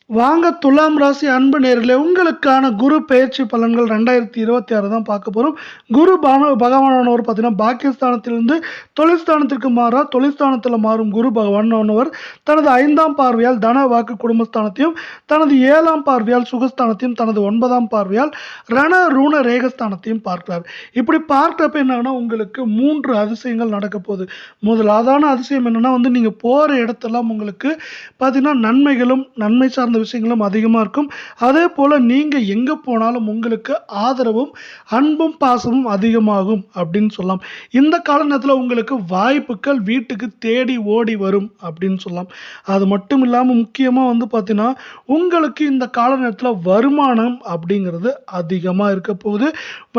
வாங்க துலாம் ராசி அன்பு நேர்களே, உங்களுக்கான குரு பெயர்ச்சி பலன்கள் 2026 தான் பார்க்க போறோம். குரு பகவானானவர் பார்த்தீங்கன்னா, பாக்கியஸ்தானத்திலிருந்து தொழில் ஸ்தானத்திற்கு மாறா, தொழில் ஸ்தானத்தில மாறும் குரு பகவானானவர் தனது 5ஆம் பார்வையால் தன, வாக்கு, குடும்பஸ்தானத்தையும், தனது 7ஆம் பார்வையால் சுகஸ்தானத்தையும், தனது 9ஆம் பார்வையால் ரண, ருண, ரேகஸ்தானத்தையும் பார்க்கிறார். இப்படி பார்க்கிறப்ப என்னன்னா, உங்களுக்கு 3 அதிசயங்கள் நடக்க போகுது. முதலாவதான அதிசயம் என்னன்னா நீங்க போற இடத்தெல்லாம் உங்களுக்கு பார்த்தீங்கன்னா, நன்மை சார்ந்த விஷயங்களும் அதிகமா இருக்கும். அதேபோல நீங்க எங்க போனாலும் உங்களுக்கு ஆதரவும், அன்பும், பாசமும் அதிகமாகும் அப்படின்னு சொல்லலாம். இந்த கால நேரத்துல உங்களுக்கு வாய்ப்புகள் வீட்டுக்கு தேடி ஓடி வரும் அப்படின்னு சொல்லலாம். அது மட்டும் இல்லாம முக்கியமா பார்த்தீங்கன்னா, உங்களுக்கு இந்த கால நேரத்துல வருமானம் அப்படிங்கிறது அதிகமா இருக்க போகுது.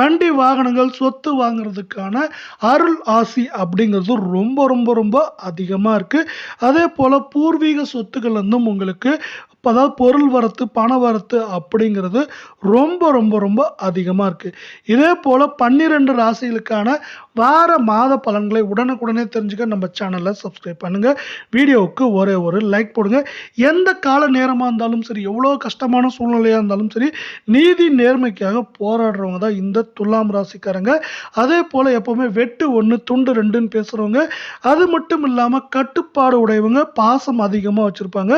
வண்டி, வாகனங்கள், சொத்து வாங்குறதுக்கான அருள் ஆசி அப்படிங்கிறது ரொம்ப ரொம்ப ரொம்ப அதிகமா இருக்கு. அதேபோல பூர்வீக சொத்துக்கள் உங்களுக்கு அதாவது பொருள் வரத்து, பண வரத்து அப்படிங்கிறது ரொம்ப ரொம்ப ரொம்ப அதிகமாக இருக்குது. இதே போல் 12 ராசிகளுக்கான வார மாத பலன்களை உடனுக்குடனே தெரிஞ்சுக்க நம்ம சேனலில் சப்ஸ்கிரைப் பண்ணுங்கள். வீடியோவுக்கு ஒரே ஒரு லைக் போடுங்க. எந்த கால நேரமாக இருந்தாலும் சரி, எவ்வளோ கஷ்டமான சூழ்நிலையாக இருந்தாலும் சரி, நீதி நேர்மைக்காக போராடுறவங்க தான் இந்த துலாம் ராசிக்காரங்க. அதே போல் எப்போவுமே வெட்டு 1 துண்டு 2ன்னு பேசுகிறவங்க, அது மட்டும் இல்லாமல் கட்டுப்பாடு உடையவங்க, பாசம் அதிகமாக வச்சுருப்பாங்க.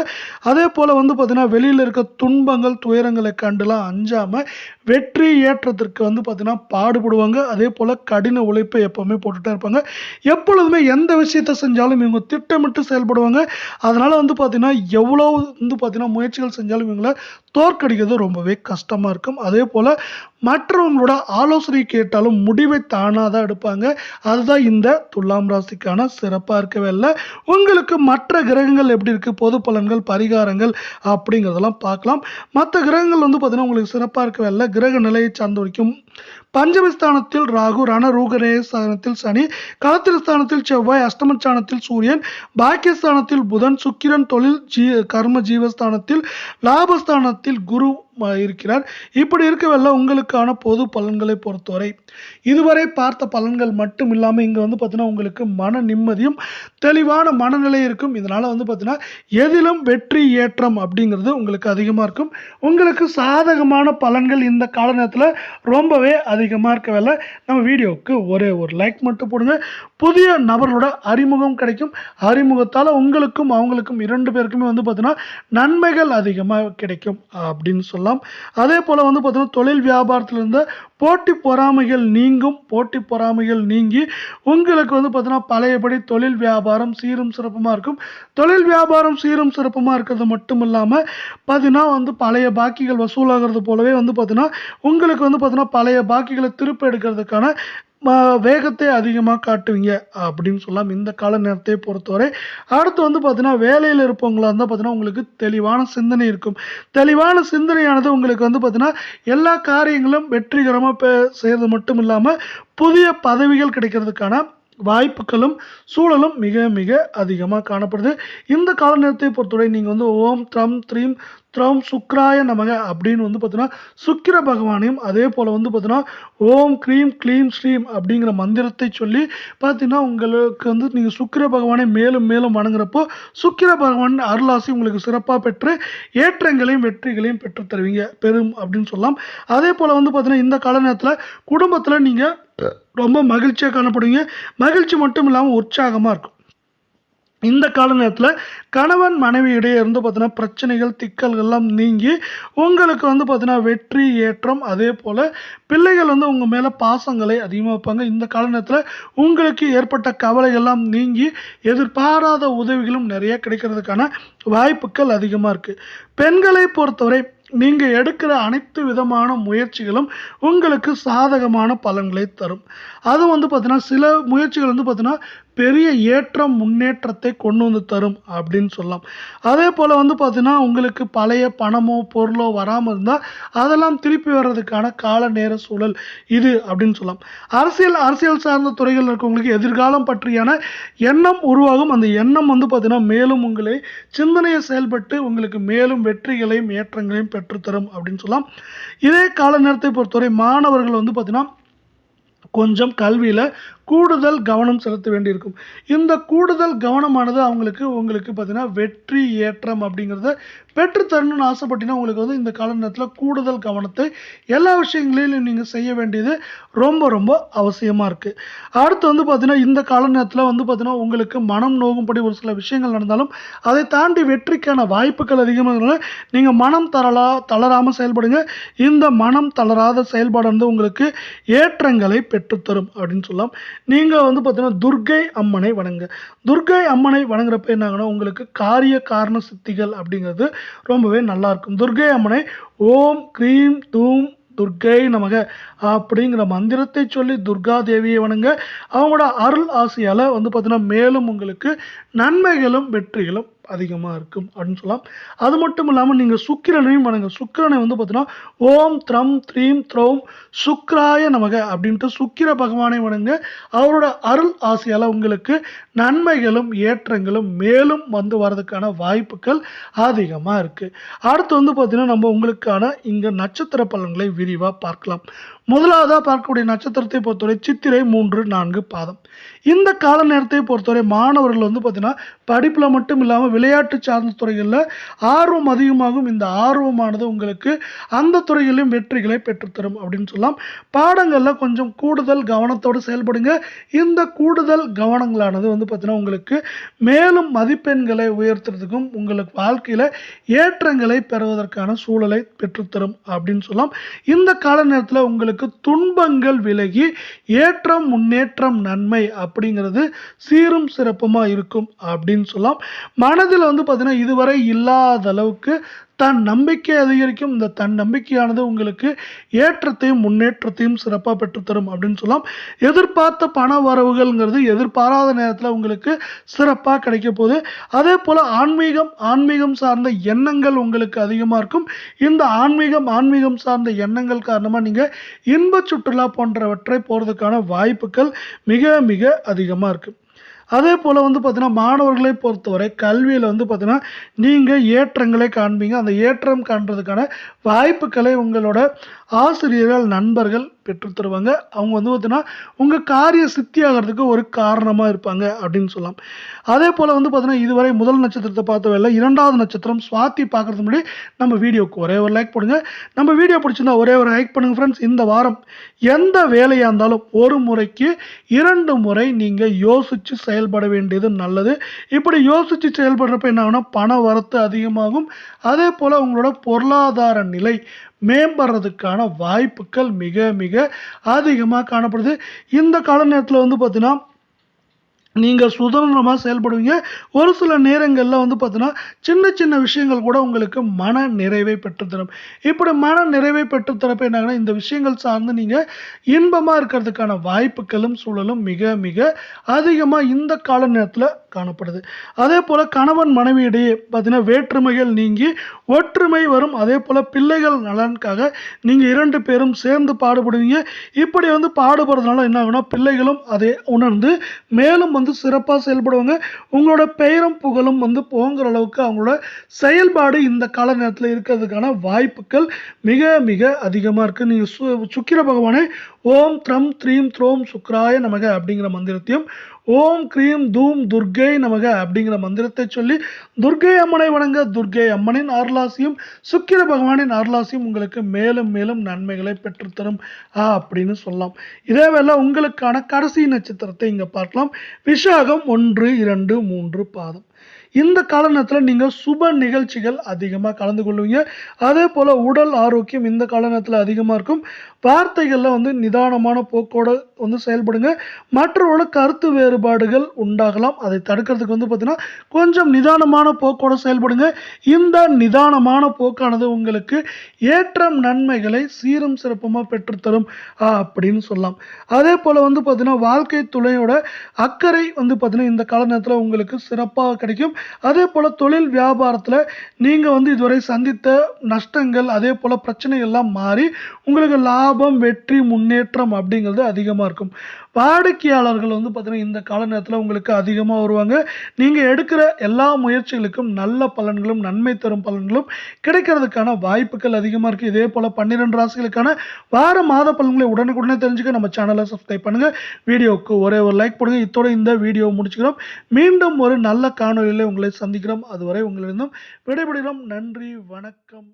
அதே போல் பார்த்தீங்கன்னா, வெளியில் இருக்க துன்பங்கள், துயரங்களை கண்டுலாம் அஞ்சாமல் வெற்றி ஏற்றத்திற்கு பார்த்தீங்கன்னா பாடுபடுவாங்க. அதே போல் கடின உழைப்பை எப்போவுமே போட்டுகிட்டே இருப்பாங்க. எப்பொழுதுமே எந்த விஷயத்தை செஞ்சாலும் இவங்க திட்டமிட்டு செயல்படுவாங்க. அதனால் பார்த்தீங்கன்னா, எவ்வளோ பார்த்தீங்கன்னா முயற்சிகள் செஞ்சாலும் இவங்களை தோற்கடிக்கிறது ரொம்பவே கஷ்டமாக இருக்கும். அதே போல் மற்றவங்களோட ஆலோசனை கேட்டாலும் முடிவை தானாக தான் எடுப்பாங்க. அதுதான் இந்த துலாம் ராசிக்கான சிறப்பாக இருக்கவே இல்லை. உங்களுக்கு மற்ற கிரகங்கள் எப்படி இருக்குது, பொது பலன்கள், பரிகாரங்கள் அப்படிங்கிறதெல்லாம் பார்க்கலாம். மற்ற கிரகங்கள் பார்த்தீங்கன்னா உங்களுக்கு சிறப்பாக இருக்கவே இல்லை. கிரக நிலையை சார்ந்த வரைக்கும் பஞ்சமஸ்தானத்தில் ராகு, ரணரூகரேஸ்தானத்தில் சனி, களத்திரஸ்தானத்தில் செவ்வாய், அஷ்டமஸ்தானத்தில் சூரியன், பாக்கியஸ்தானத்தில் புதன், சுக்கிரன், தொழில் கர்ம ஜீவஸ்தானத்தில், லாபஸ்தானத்தில் குரு இருக்கிறார். இப்படி இருக்கவல்ல உங்களுக்கான பொது பலன்களை பொறுத்தவரை இதுவரை பார்த்த பலன்கள் மட்டும் இல்லாமல் இங்கே பார்த்தீங்கன்னா உங்களுக்கு மன நிம்மதியும் தெளிவான மனநிலை இருக்கும். இதனால் பார்த்தீங்கன்னா எதிலும் வெற்றி ஏற்றம் அப்படிங்கிறது உங்களுக்கு அதிகமாக இருக்கும். உங்களுக்கு சாதகமான பலன்கள் இந்த கால நேரத்தில் ரொம்பவே அதிகமாக இருக்கவில்லை. நம்ம வீடியோவுக்கு ஒரே ஒரு லைக் மட்டும் போடுங்க. புதிய நபர்களோட அறிமுகம் கிடைக்கும். அறிமுகத்தால் உங்களுக்கும் அவங்களுக்கும் 2 பேருக்குமே பார்த்தீங்கன்னா நன்மைகள் அதிகமாக கிடைக்கும் அப்படின்னு சொல்லலாம். அதே போல் பார்த்தீங்கன்னா தொழில் வியாபாரத்தில் இருந்த போட்டி பொறாமைகள் நீங்கும். போட்டி பொறாமைகள் நீங்கி உங்களுக்கு பார்த்தீங்கன்னா பழையபடி தொழில் வியாபாரம் சீரும் சிறப்புமாக இருக்கும். தொழில் வியாபாரம் சீரும் சிறப்புமாக இருக்கிறது மட்டும் இல்லாமல் பார்த்தீங்கன்னா பழைய பாக்கிகள் வசூலாகிறது போலவே பார்த்தீங்கன்னா உங்களுக்கு பார்த்தீங்கன்னா பழைய பாக்கிகளை திருப்பி எடுக்கிறதுக்கான வேகத்தை அதிகமாக காட்டுவீங்க அப்படின்னு சொல்லலாம் இந்த கால நேரத்தை பொறுத்தவரை. அடுத்து பார்த்தீங்கன்னா வேலையில் இருப்பவங்களா இருந்தால் பார்த்தீங்கன்னா உங்களுக்கு தெளிவான சிந்தனை இருக்கும். தெளிவான சிந்தனையானது உங்களுக்கு பார்த்தீங்கன்னா எல்லா காரியங்களும் வெற்றிகரமாக செய்கிறது மட்டும் இல்லாமல் புதிய பதவிகள் கிடைக்கிறதுக்கான வாய்ப்புகளும் சூழலும் மிக மிக அதிகமாக காணப்படுது. இந்த கால நேரத்தை பொறுத்தவரை நீங்கள் ஓம் த்ரம் த்ரீம் த்ரம் சுக்ராய நமக அப்படின்னு பார்த்தீங்கன்னா சுக்கிர பகவானையும், அதே போல் பார்த்தீங்கன்னா ஓம் க்ரீம் க்ளீம் ஸ்ரீம் அப்படிங்கிற மந்திரத்தை சொல்லி பார்த்தீங்கன்னா உங்களுக்கு நீங்கள் சுக்கிர பகவானை மேலும் மேலும் வணங்குறப்போ சுக்கிர பகவான் அருளாசி உங்களுக்கு சிறப்பாக பெற்று ஏற்றங்களையும் வெற்றிகளையும் பெற்று தருவீங்க பெரும் அப்படின்னு சொல்லலாம். அதே போல் பார்த்தீங்கன்னா இந்த கால நேரத்தில் குடும்பத்தில் நீங்கள் ரொம்ப மகிழ்ச்சியாக காணப்படுவீங்க. மகிழ்ச்சி மட்டும் இல்லாமல் உற்சாகமாக இருக்கும். இந்த கால நேரத்தில் கணவன் மனைவி இடையே இருந்து பார்த்தீங்கன்னா பிரச்சனைகள் சிக்கல்கள்லாம் நீங்கி உங்களுக்கு பார்த்தீங்கன்னா வெற்றி ஏற்றம். அதே போல் பிள்ளைகள் உங்கள் மேலே பாசங்களை அதிகமாக வைப்பாங்க. இந்த கால நேரத்தில் உங்களுக்கு ஏற்பட்ட கவலைகள்லாம் நீங்கி எதிர்பாராத உதவிகளும் நிறைய கிடைக்கிறதுக்கான வாய்ப்புகள் அதிகமாக இருக்குது. பெண்களை பொறுத்தவரை நீங்கள் எடுக்கிற அனைத்து விதமான முயற்சிகளும் உங்களுக்கு சாதகமான பலன்களை தரும். அது பார்த்தீங்கன்னா சில முயற்சிகள் பார்த்தீங்கன்னா பெரிய ஏற்றம் முன்னேற்றத்தை கொண்டு தரும் அப்படின்னு சொல்லலாம். அதே போல் பார்த்தீங்கன்னா உங்களுக்கு பழைய பணமோ பொருளோ வராமல் இருந்தால் அதெல்லாம் திருப்பி வர்றதுக்கான கால நேர சூழல் இது அப்படின்னு சொல்லலாம். அரசியல் சார்ந்த துறைகள் இருக்கவங்களுக்கு எதிர்காலம் பற்றியான எண்ணம் உருவாகும். அந்த எண்ணம் பார்த்தீங்கன்னா மேலும் உங்களை சிந்தனையை செயல்பட்டு உங்களுக்கு மேலும் வெற்றிகளையும் ஏற்றங்களையும் பெற்றுத்தரும் அப்படின்னு சொல்லலாம். இதே கால நேரத்தை பொறுத்தவரை மாணவர்கள் பார்த்தீங்கன்னா கொஞ்சம் கல்வியில் கூடுதல் கவனம் செலுத்த வேண்டியிருக்கும். இந்த கூடுதல் கவனமானது உங்களுக்கு பார்த்தீங்கன்னா வெற்றி ஏற்றம் அப்படிங்கிறத பெற்றுத்தரணும்னு ஆசைப்பட்டீங்கன்னா உங்களுக்கு வந்து இந்த கால நேரத்தில் கூடுதல் கவனத்தை எல்லா விஷயங்களிலும் நீங்கள் செய்ய வேண்டியது ரொம்ப ரொம்ப அவசியமாக இருக்குது. அடுத்து வந்து பார்த்தீங்கன்னா இந்த கால நேரத்தில் வந்து பார்த்தீங்கன்னா உங்களுக்கு மனம் நோகும்படி ஒரு சில விஷயங்கள் நடந்தாலும் அதை தாண்டி வெற்றிக்கான வாய்ப்புகள் அதிகமாக நீங்கள் மனம் தளராமல் செயல்படுங்க. இந்த மனம் தளராத செயல்பாடு வந்து உங்களுக்கு ஏற்றங்களை பெற்றுத்தரும் அப்படின்னு சொல்லலாம். நீங்கள் வந்து பார்த்தீங்கன்னா துர்க்கை அம்மனை வணங்க. துர்க்கை அம்மனை வணங்குறப்ப என்ன ஆகுனா உங்களுக்கு காரிய காரண சித்திகள் அப்படிங்கிறது ரொம்பவே நல்லா இருக்கும். துர்க்கை அம்மனை ஓம் க்ரீம் தூம் துர்க்கை நமக அப்படிங்கிற மந்திரத்தை சொல்லி துர்கா தேவியை வணங்க. அவங்களோட அருள் ஆசையால் வந்து பார்த்தீங்கன்னா மேலும் உங்களுக்கு நன்மைகளும் வெற்றிகளும் அதிகமாக இருக்கும் அப்படின்னு சொல்லலாம். அது மட்டும் இல்லாமல் நீங்கள் சுக்கிரனையும் வணங்க. சுக்கிரனை வந்து பார்த்தீங்கன்னா ஓம் த்ரம் த்ரீம் த்ரௌம் சுக்ராய நமக அப்படின்ட்டு சுக்கிர பகவானை வணங்க. அவரோட அருள் ஆசையால் உங்களுக்கு நன்மைகளும் ஏற்றங்களும் மேலும் வந்து வர்றதுக்கான வாய்ப்புகள் அதிகமாக இருக்குது. அடுத்து வந்து பார்த்தீங்கன்னா நம்ம உங்களுக்கான இங்கே நட்சத்திர பலன்களை விரிவாக பார்க்கலாம். முதலாவதாக பார்க்கக்கூடிய நட்சத்திரத்தை பொறுத்தவரை சித்திரை 3, 4 பாதம். இந்த கால நேரத்தை பொறுத்தவரை மாணவர்கள் வந்து பார்த்தீங்கன்னா படிப்பில் மட்டும் இல்லாமல் விளையாட்டு சார்ந்த துறைகளில் ஆர்வம் அதிகமாகும். இந்த ஆர்வமானது உங்களுக்கு அந்த துறைகளிலும் வெற்றிகளை பெற்றுத்தரும் அப்படின்னு சொல்லலாம். பாடங்களில் கொஞ்சம் கூடுதல் கவனத்தோடு செயல்படுங்க. இந்த கூடுதல் கவனங்களானது வந்து பார்த்தீங்கன்னா உங்களுக்கு மேலும் மதிப்பெண்களை உயர்த்துறதுக்கும் உங்களுக்கு வாழ்க்கையில் ஏற்றங்களை பெறுவதற்கான சூழலை பெற்றுத்தரும் அப்படின்னு சொல்லலாம். இந்த கால நேரத்தில் உங்களுக்கு துன்பங்கள் விலகி ஏற்றம் முன்னேற்றம் நன்மை அப்படிங்கிறது சீரும் சிறப்புமா இருக்கும் அப்படின்னு சொல்லலாம். மனதில் வந்து பார்த்தீங்கன்னா இதுவரை இல்லாத அளவுக்கு தன் நம்பிக்கை அதிகரிக்கும். இந்த தன் நம்பிக்கையானது உங்களுக்கு ஏற்றத்தையும் முன்னேற்றத்தையும் சிறப்பாக பெற்றுத்தரும் அப்படின்னு சொல்லலாம். எதிர்பார்த்த பண வரவுகள்ங்கிறது எதிர்பாராத நேரத்தில் உங்களுக்கு சிறப்பாக கிடைக்க போகுது. அதே போல் ஆன்மீகம் சார்ந்த எண்ணங்கள் உங்களுக்கு அதிகமாக இருக்கும். இந்த ஆன்மீகம் சார்ந்த எண்ணங்கள் காரணமாக நீங்கள் இன்ப சுற்றுலா போன்றவற்றை போகிறதுக்கான வாய்ப்புகள் மிக மிக அதிகமாக இருக்குது. அதே போல் வந்து பார்த்தீங்கன்னா மாணவர்களை பொறுத்தவரை கல்வியில் வந்து பார்த்தீங்கன்னா நீங்கள் ஏற்றங்களை காண்பீங்க. அந்த ஏற்றம் காண்றதுக்கான வாய்ப்புகளை உங்களோட ஆசிரியர்கள் நண்பர்கள் பெற்றுத்தருவாங்க. அவங்க வந்து பார்த்தீங்கன்னா உங்கள் காரிய சித்தி ஆகிறதுக்கு ஒரு காரணமாக இருப்பாங்க அப்படின்னு சொல்லலாம். அதே போல் வந்து பார்த்தீங்கன்னா இதுவரை முதல் நட்சத்திரத்தை பார்த்தவரை இரண்டாவது நட்சத்திரம் சுவாதி பார்க்கறதுக்கு முன்னாடி நம்ம வீடியோக்கு ஒரே ஒரு லைக் போடுங்க. நம்ம வீடியோ பிடிச்சிருந்தா ஒரே ஒரு லைக் பண்ணுங்கள் ஃப்ரெண்ட்ஸ். இந்த வாரம் எந்த வேலையாக இருந்தாலும் ஒரு முறைக்கு 2 முறை நீங்கள் யோசித்து செயல்பட வேண்டியது நல்லது. இப்படி யோசித்து செயல்படுறப்ப என்ன ஆகுனா பண வரத்து அதிகமாகும். அதே போல் உங்களோட பொருளாதார நிலை மேம்படுறதுக்கான வாய்ப்புகள் மிக மிக அதிகமாக காணப்படுது. இந்த கால நேரத்தில் வந்து பார்த்தீங்கன்னா நீங்கள் சுதந்திரமாக செயல்படுவீங்க. ஒரு சில நேரங்களில் வந்து பார்த்தீங்கன்னா சின்ன சின்ன விஷயங்கள் கூட உங்களுக்கு மன நிறைவை பெற்றுத்தரும். இப்படி மன நிறைவை பெற்றுத்தரப்ப என்னாங்கன்னா இந்த விஷயங்கள் சார்ந்து நீங்கள் இன்பமாக இருக்கிறதுக்கான வாய்ப்புகளும் சூழலும் மிக மிக அதிகமாக இந்த கால நேரத்தில் காணப்படுது. அதே போல் கணவன் மனைவியிடையே பார்த்தீங்கன்னா வேற்றுமைகள் நீங்கி ஒற்றுமை வரும். அதே போல் பிள்ளைகள் நலனுக்காக நீங்கள் 2 பேரும் சேர்ந்து பாடுபடுவீங்க. இப்படி வந்து பாடுபடுறதுனால என்ன ஆகுனா பிள்ளைகளும் அதை உணர்ந்து மேலும் வந்து சிறப்பாக செயல்படுவாங்க. உங்களோட பெயரும் புகழும் வந்து போங்கிற அளவுக்கு அவங்களோட செயல்பாடு இந்த கால நேரத்தில் இருக்கிறதுக்கான வாய்ப்புகள் மிக மிக அதிகமாக இருக்குது. நீங்கள் சுக்கிர பகவானை ஓம் த்ரம் த்ரீம் த்ரோம் சுக்ராய நமக அப்படிங்கிற மந்திரத்தையும் ஓம் க்ரீம் தூம் துர்க்கை நமக அப்படிங்கிற மந்திரத்தை சொல்லி துர்க்கை அம்மனை வணங்க. துர்க்கை அம்மனின் அருளாசியும் சுக்கிர பகவானின் அருளாசியும் உங்களுக்கு மேலும் மேலும் நன்மைகளை பெற்றுத்தரும் அப்படின்னு சொல்லலாம். இதே வேளை உங்களுக்கான கடைசி நட்சத்திரத்தை இங்கே பார்க்கலாம். விஷாகம் 1, 2, 3 பாதம். இந்த கால நேரத்தில் நீங்கள் சுப நிகழ்ச்சிகள் அதிகமாக கலந்து கொள்வீங்க. அதே போல் உடல் ஆரோக்கியம் இந்த கால நேரத்தில் அதிகமாக இருக்கும். வார்த்தைகளில் வந்து நிதானமான போக்கோடு வந்து செயல்படுங்க. மற்றவரோட கருத்து வேறுபாடுகள் உண்டாகலாம். அதை தடுக்கிறதுக்கு வந்து பார்த்தீங்கன்னா கொஞ்சம் நிதானமான போக்கோடு செயல்படுங்க. இந்த நிதானமான போக்கானது உங்களுக்கு ஏற்றம் நன்மைகளை சீரும் சிறப்புமாக பெற்றுத்தரும் அப்படின்னு சொல்லலாம். அதே போல் வந்து பார்த்தீங்கன்னா வாழ்க்கை துணையோட அக்கறை வந்து பார்த்தீங்கன்னா இந்த கால நேரத்தில் உங்களுக்கு சிறப்பாக கிடைக்கும். அதே போல் தொழில் வியாபாரத்தில் நீங்கள் வந்து இதுவரை சந்தித்த நஷ்டங்கள் அதே போல் பிரச்சனைகள்லாம் மாறி உங்களுக்கு லாபம் வெற்றி முன்னேற்றம் அப்படிங்கிறது அதிகமாக இருக்கும். வாடிக்கையாளர்கள் வந்து பார்த்தீங்கன்னா, இந்த கால நேரத்தில உங்களுக்கு அதிகமா வருவாங்க. நீங்க எடுக்கிற எல்லா முயற்சிகளுக்கும் நல்ல பலன்களும், நன்மை தரும் பலன்களும் கிடைக்கிறதுக்கான வாய்ப்புகள் அதிகமா இருக்கு. இதேபோல 12 ராசிகளுக்கான வார, மாத பலன்களை உடனுக்குடனே தெரிஞ்சுக்க நம்ம சேனல சப்ஸ்கிரைப் பண்ணுங்க. வீடியோவுக்கு ஒரே ஒரு லைக் போடுங்க. இத்தோட இந்த வீடியோவ முடிச்சுக்கிறோம். மீண்டும் ஒரு நல்ல காணொளியில உங்களை சந்திக்கிறோம். அதுவரை உங்களிடம் விடைபெறுகிறோம். நன்றி, வணக்கம்.